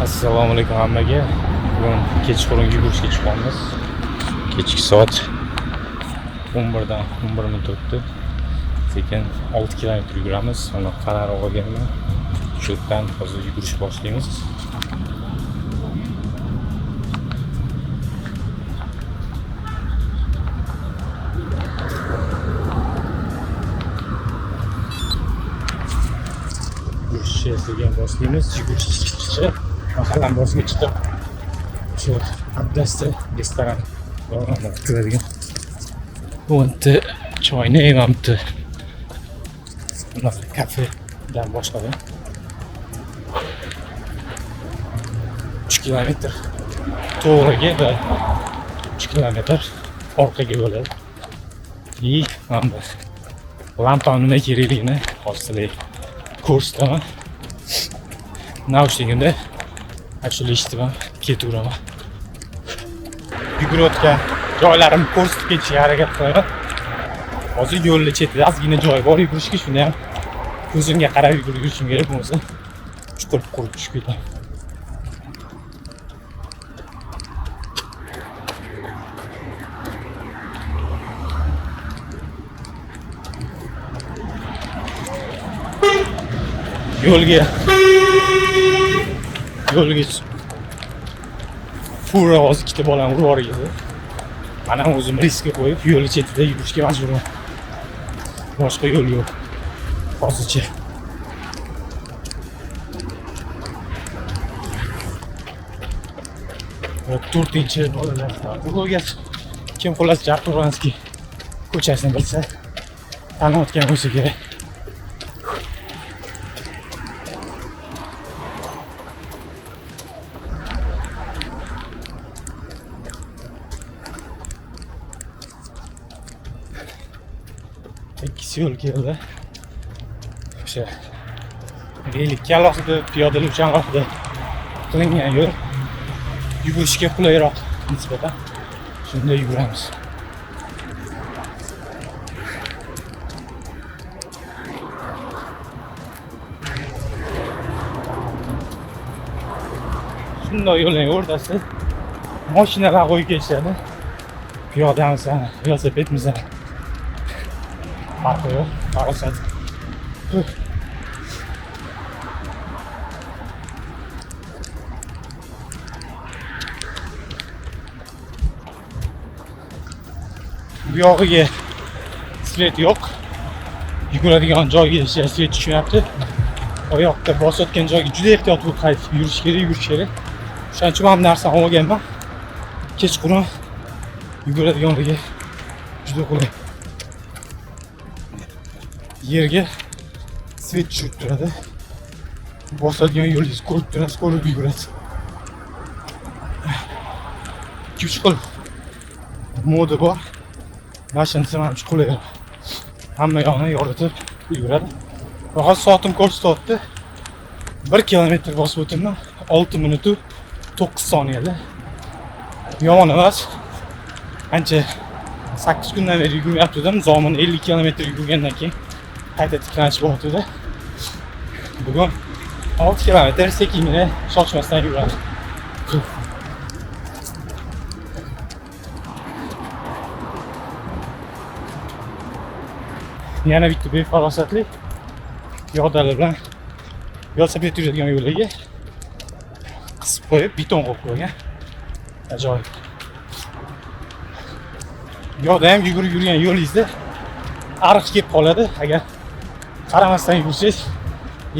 Assalomu alaykum hammaga. Bugun kechqurun yugurishga chiqamiz. Kechki soat 11dan 11 minut o'tdi. Sekin 6 kilometr yuguramiz. Uni qaror olganman. Shu yerdan hozir yugurish boshlaymiz. Sekin boshlaymiz. Yugurish chiqishi. Mahallam boshiga chiqib shu abdasta restoran ko'radigan o'nta choyni emamdi. Bunaqa kafedan boshladim. 3 kilometr to'g'riga va 3 kilometr orqaga bo'ladi. Mana lanton nima kerakligini hozir kursdaman. Naushnikimda ashula eshitaman, ketaveraman. Yugurayotgan joylarimni ko'rsatib ketishga harakat qilaman. Hozir yo'lni chetida ozgina joy bor yugurishga, shuni ham ko'zimga qarab yugurishim kerak, bo'lmasa chuqur qurib tushib ketaman. Yo'lga fura hozir ikkita bolam urib yuborgan. Mana o'zim riskga qo'yib yo'l chetida yurishga majburman. Boshqa yo'l yo'q hozircha. Va 4-bolalar urgan. Kim xolos Jarturanskiy ko'chasini bilsa, taniyotgan bo'lsa kerak. Ikkisi yo'l keldi. O'sha relikka alohida, piyodalar uchun alohida qilingan yo'l. Yugurishga qulayroq nisbatan. Shunda yuguramiz. Shunday yo'lning o'rtasida mashinalar qo'yib ketishadi. Piyodamizdan, velosipedimizdan farqi yo'q. Qarasat. Bu yog'iga svet yo'q. Yuguradigan joyga svet tushyapti. Oyoqda bosayotgan joyga juda ehtiyot bo'lib qaytib yurish kerak. Shuning uchun ham narsani olganman. Kechqurun yuguradiganlarga juda qulay. Yerga svet tushib turadi. Bosadigan yo'lingiz ko'rib turasiz, ko'rib yugurasiz. 2-3 xil moda bor. Mashinasi ham qulay. Hamma yoqni yoritib yuguradi. Hozir soatim ko'rsatyapti. 1 kilometr bosib o'tibman. 6 minut 9 soniyada. Yomon emas. Ancha 8 kundan beri yugurmayaptim. Zomin 50 kilometr yugurgandan keyin qayta tiklanish bo'lyapti. Bugun 6 kilometr sekingina shoshmasdan yuramiz. Yana bitta befarosatli piyodalar bilan velosiped yuradigan yo'lga qisib qo'yib beton qo'yib qo'ygan. Ajoyib. Yo'lda ham yugurib yurgan yo'lingizda ariq kelib qoladi. Agar qaramasdan yursangiz,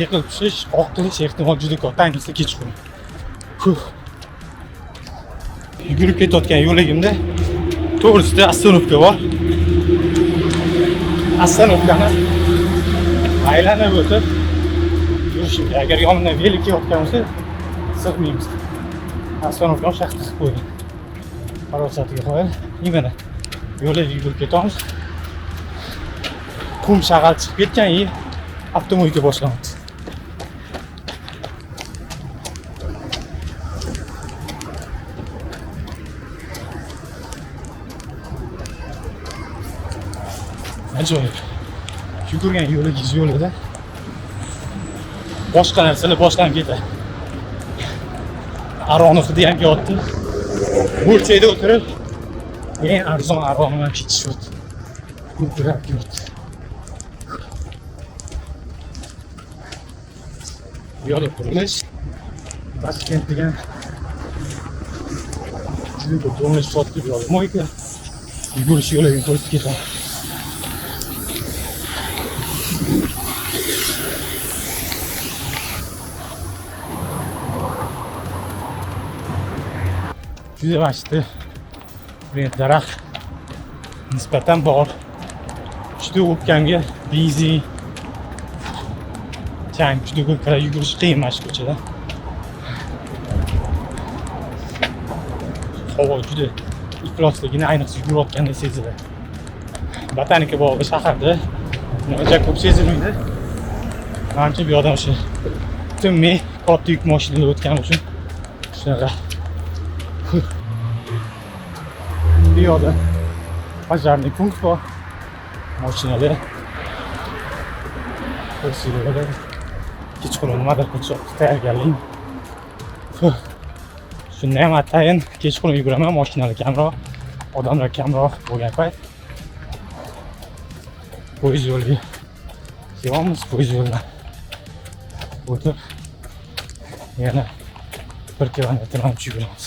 yiqilib tushish, qoqilish ehtimoli juda katta, ayniqsa kechqurun. Yugurib ketayotgan yo'ligimda to'g'risida ostanovka bor. Ostanovkani aylanib o'tib yurishim. Agar yonimdan velik kelayotgan bo'lsa, sig'maymiz. Ostanovkani shaxta qilib qo'ygan. Farosatiga qo'yib, mana yo'lga yugurib ketamiz. Qum shag'al chiqib ketgan, avtomobilga boshlanyapti. Ajoyib. Yugurgan yo'lingiz yo'lida boshqa narsalar boshlanib ketadi. Aroni hidi ham kelyapti. Burchakda o'tirib, eng arzon Aroni ham ketishyapti. Gurkirab yuribdi. Bu yoqda qurilish Toshkent degan juda do'nish sotib yo'l. Mo'yka yugurish yo'liga qo'yib ketadi. Juda vashti. Bu daraxt nisbatan bor. Juda o'pkamga benzin chang juda ko'p yugurish qiyin mana shu ko'chada. Havo juda iflosligini ayniqsa yugurayotganda seziladi. Botanika bog'i shaharda uncha ko'p sezilmaydi. Menimcha bu yoqdan o'sha tinmay katta yuk mashinalar o'tgani uchun shunaqa. Bu yoqda pожарный punkt bor. Mashinalar kursilar kechqurun nimadir qilishga tayyorgarlik. Shunda ham atayin kechqurun yuguraman, mashinalar kamroq, odamlar kamroq bo'lgan payt. Poyezd yo'liga kelyapmiz, poyezd yo'lidan o'tib yana 1 kilometr ham yuguramiz.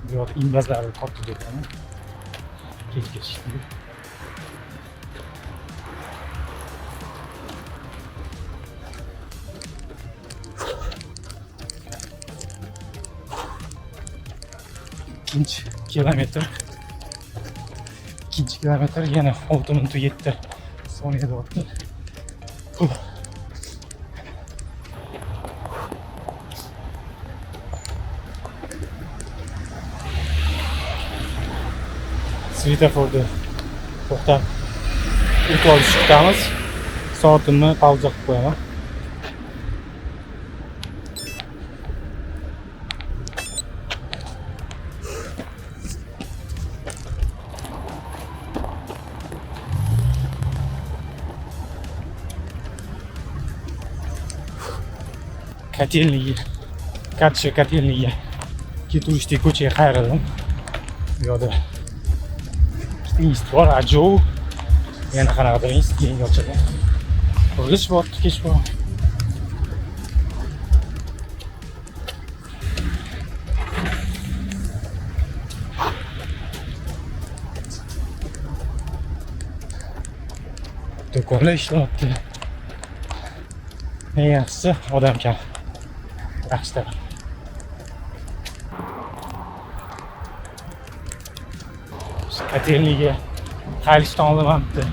Bu yoqda imbazlarni katta do'koni. Kechgacha. İkinci kilometr yana 6:07 soniyada o'tdi. Svetoforda to'xtab o't olib chiqamiz. Soatimni pauza qilib qo'yaman. Kotelniga ketuvchi ko'chaga qayrildim. Bu yoqda institut bor, ajov. Yana qanaqadir institut yangi ochilgan. Qurilish bor, kech bor. Do'konlar ishlayapti. Eng yaxshisi odam kam. Yaxshi taraf. Kotelniga qaylishdan oldimamdi.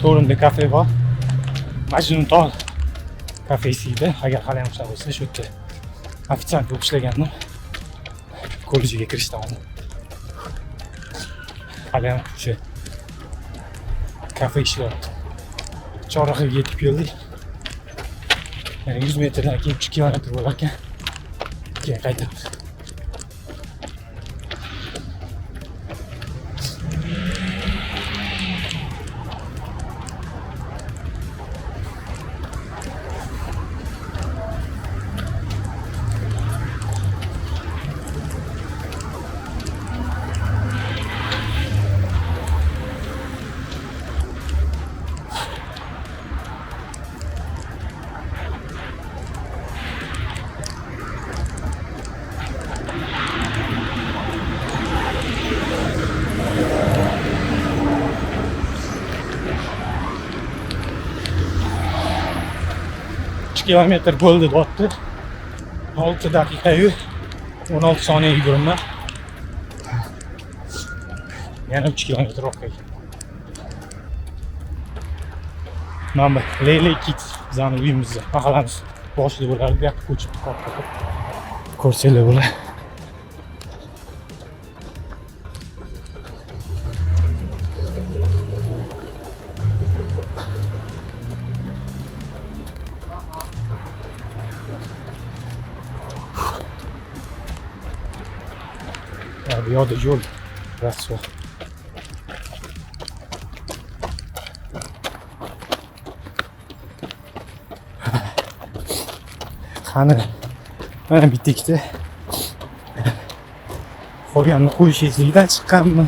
To'rinda kafe bor. Majnuntol kafesi edi. Agar hali ham shunaqa bo'lsa, shu yerda ofitsiant bo'lib ishlagandim. Kollejiga kirishdan oldin. Hali ham o'sha kafe ishlayapti. Chorrahaga yetib keldik. Yani 100 metreden keyin 3 kilometr bo'lar ekan. Keyin qaytamiz. Kilometr bo'ldi deyapti. 6 daqiqa-yu 16 soniya yuguribman. Yana 3 kilometr orqaga. Mana Leyla Kit bizning uyimizda, mahallamiz boshida bo'lardi, bu yoqqa ko'chib qoldi. Ko'rsanglar bo'ladi. Bu yoqda yo'l rasvo. Qani mana bitikda qolganini qo'yishingizdan chiqqanmi?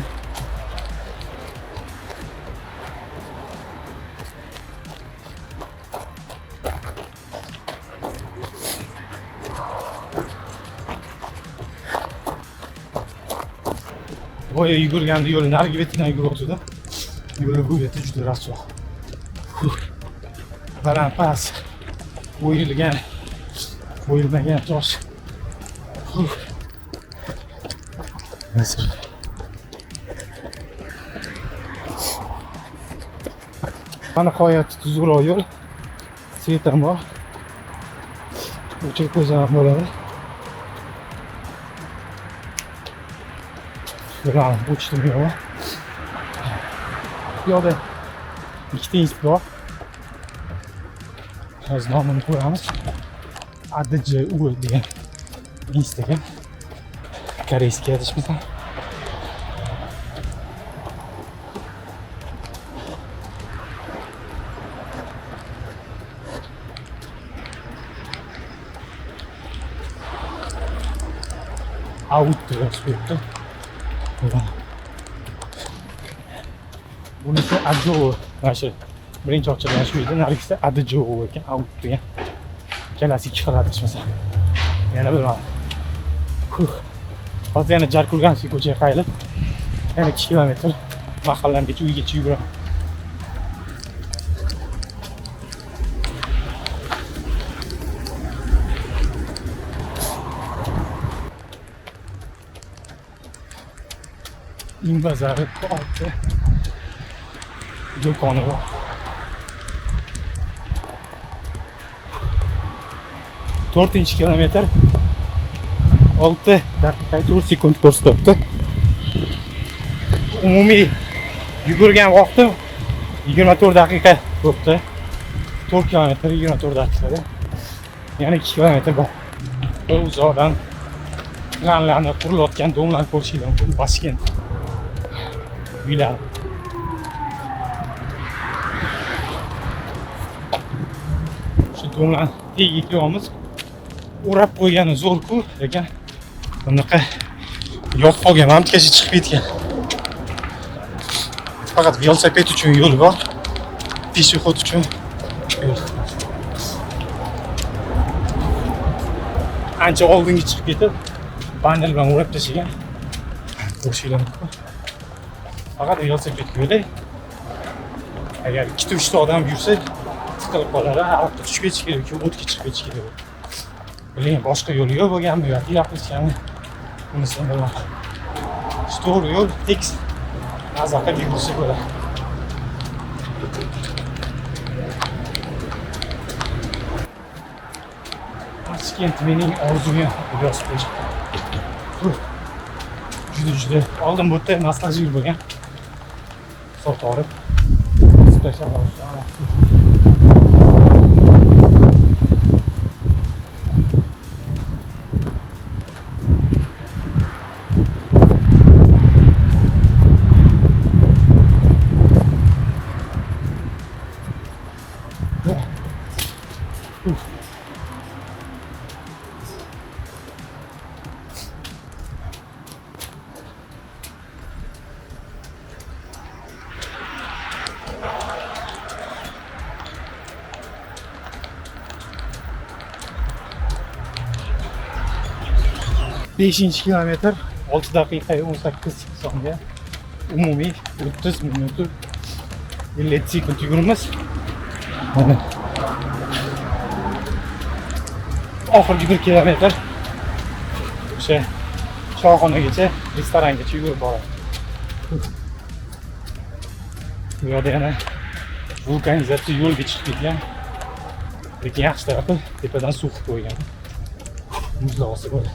Boya yugurganda yo'lni narigi betidan yuguribdi-da. Yo'li bu beti juda rasvo. Baland-past, qo'yilmagan tosh. Mana nihoyat tuzukroq yo'l. Svet ham bor. O'chirib qo'ysam ham bo'ladi. Yo'lni o'chirdim yo'q. Bu yoqda ikkita institut bor. Hozir nomini qo'yamiz. ADJU degan institut. Koreyskiy adashmasam. Auto aspetto. Bunisi ADJU. Mana shu birinchi ochilgan shu edi. Narigisi ADJU ekan, auto degan. Kelasi ikki xil adashmasam. Yana bilmadim. Hozir yana Jarkurganskiy ko'chaga qayrilib, yana 2 kilometr mahallamgacha uygacha yuguraman. Invazari olti do'koni bor. To'rtinchi kilometr 6 daqiqa 4 sekund ko'rsatyapti. Umumiy yugurgan vaqtim 24 daqiqa bo'ldi. 4 kilometr 24 daqiqada. Yana 2 kilometr bor. Uzoqdan planlarni qurilayotgan domlar ko'rishinglar mumkin. Toshkent uylar. Shu domlar tegiga kiramiz. O'rab qo'ygani zo'r-ku, lekin bunaqa yopib qolgan, mamtkashi chiqib ketgan. Faqat velosiped uchun yo'l bor. Peshxod uchun yo'l. Ancha oldinga chiqib ketib, banner bilan o'rab tashlagan. Ko'rishinglar mumkin. Faqat velosiped yo'li. Agar 2-3 ta odam yursa, tiqilib qoladi. Ortga tushib ketish kerak yoki o'tga chiqib ketish kerak. Biling, boshqa yo'l yo'q bo'lganmi yoki yoqishganmi? Bunisini bilmadim. To'g'ri yo'l tekis nazorat yurishsa bo'ladi. Toshkent mening orzuyim, velosiped. Juda oldin bu yerda massajyor bo'lgan. Sot olib, special Beşinci kilometr 6 daqiqa 18 soniya. Umumiy 30 minut 50 sekund yuguramiz. Oxirgi 1 kilometr o'sha choyxonagacha, restorangacha yugurib boradi. Bu yerda yana vulkanizatsiya yo'lga chiqib ketgan. Lekin yaxshi tarafi tepadan suv qo'ygan. Muzlog'isi bor.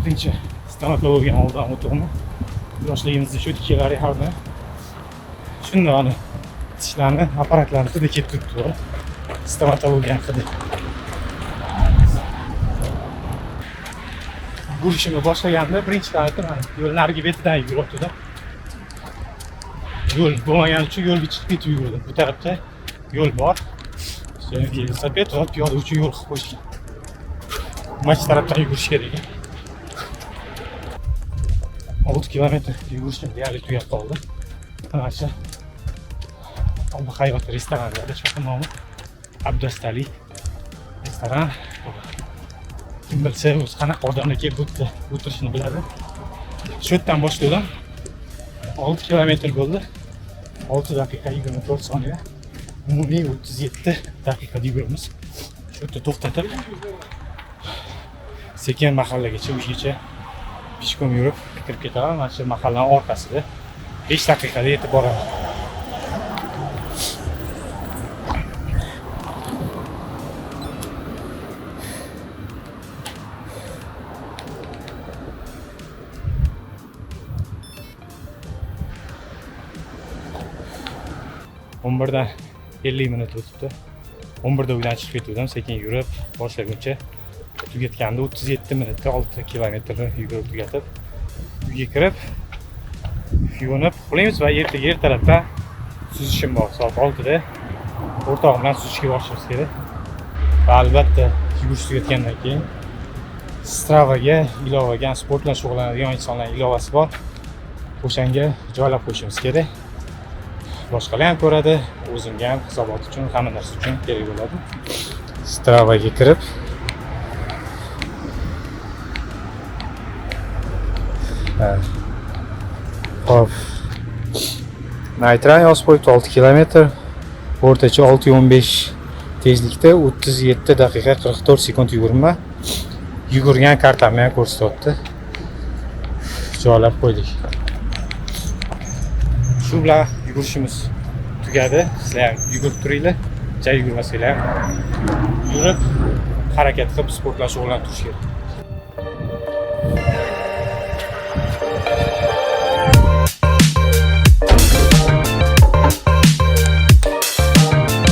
ko'pincha stomatologiyani oldidan o'tganman. Yoshligimizda shu kelardi. Shunda ana tishlarni, apparatlarni hidi kelib turibdi. Stomatologiyani hidi. Yurishimni boshlaganda birinchi qavatda mana yo'l narigi betidan yuribdi-da. Yo'l bo'lmagani uchun yo'lga chiqib ketib yurdim. Bu tarafda yo'l bor. Velosiped va piyoda uchun yo'l qilib qo'yishgan. Mana shu tarafdan yugurish kerak. 6 kilometr yugurishim deyarli tugab qoldi. Mana shu Obbo Hayot restoranida chiqib nomi Abdustali restoran. Kim bilsa o'zi qanaqa odamlar kelib o'tirishini biladi. Shu yerdan boshladim. 6 kilometr bo'ldi. 6 daqiqa 24 soniya. Umumiy 37 daqiqada yuguramiz. Shu yerda to'xtatib sekin mahallagacha, uygacha pishkom yurib kirib ketaman. Mana shu mahallaning orqasida 5 daqiqada yetib boraman. Dan 50 minut o'tibdi. 11da uydan chiqib ketdim, sekin yurib boshlaguncha tugatganda 37 minutda 6 kilometrni yugurib tugatib, uyga kirib, yuvinib, uxlaymiz va ertalabdan suzishim bor. Soat 6da o'rtog'im bilan suzishga borishimiz kerak. Va albatta yugurish tugatgandan keyin Stravaga ilovaga sport bilan shug'ullanadigan insonlar ilovasi bor. O'shanga joylab qo'yishimiz kerak. Boshqalar ham ko'radi, o'zimga ham hisobot uchun, hamma narsa uchun kerak bo'ladi. Stravaga kirib hop. Nitran yozib qo'yibdi 6 kilometr, o'rtacha 6:15 tezlikda 37 daqiqa 44 sekund yugurma. Yugurgan kartamni ham ko'rsatyapti. Joylab qo'ydik. Shu bilan yugurishimiz tugadi. Sizlar ham yugurib turinglar. Jay yugurmasanglar ham yurib harakat qilib sport bilan shug'ullanib turish kerak.